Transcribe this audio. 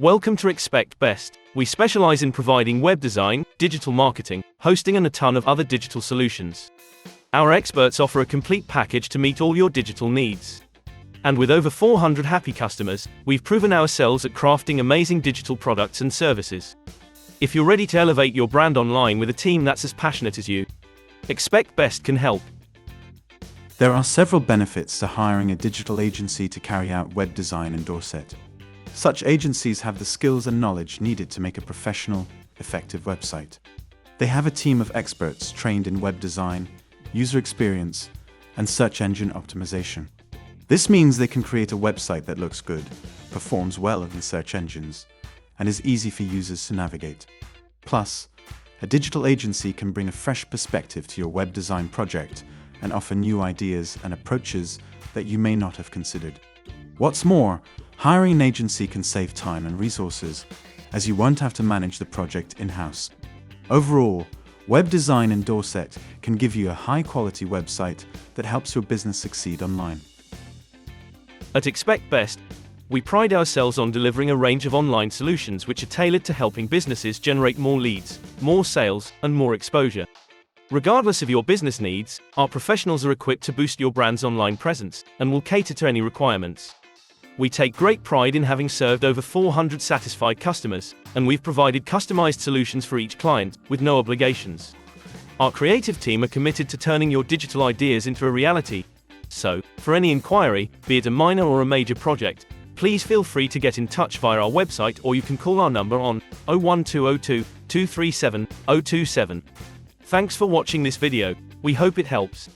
Welcome to Expect Best. We specialize in providing web design, digital marketing, hosting and a ton of other digital solutions. Our experts offer a complete package to meet all your digital needs. And with over 400 happy customers, we've proven ourselves at crafting amazing digital products and services. If you're ready to elevate your brand online with a team that's as passionate as you, Expect Best can help. There are several benefits to hiring a digital agency to carry out web design in Dorset. Such agencies have the skills and knowledge needed to make a professional, effective website. They have a team of experts trained in web design, user experience, and search engine optimization. This means they can create a website that looks good, performs well in search engines, and is easy for users to navigate. Plus, a digital agency can bring a fresh perspective to your web design project and offer new ideas and approaches that you may not have considered. What's more, hiring an agency can save time and resources, as you won't have to manage the project in-house. Overall, web design in Dorset can give you a high-quality website that helps your business succeed online. At Expect Best, we pride ourselves on delivering a range of online solutions which are tailored to helping businesses generate more leads, more sales, and more exposure. Regardless of your business needs, our professionals are equipped to boost your brand's online presence and will cater to any requirements. We take great pride in having served over 400 satisfied customers, and we've provided customized solutions for each client, with no obligations. Our creative team are committed to turning your digital ideas into a reality. So, for any inquiry, be it a minor or a major project, please feel free to get in touch via our website, or you can call our number on 01202 237 027. Thanks for watching this video. We hope it helps.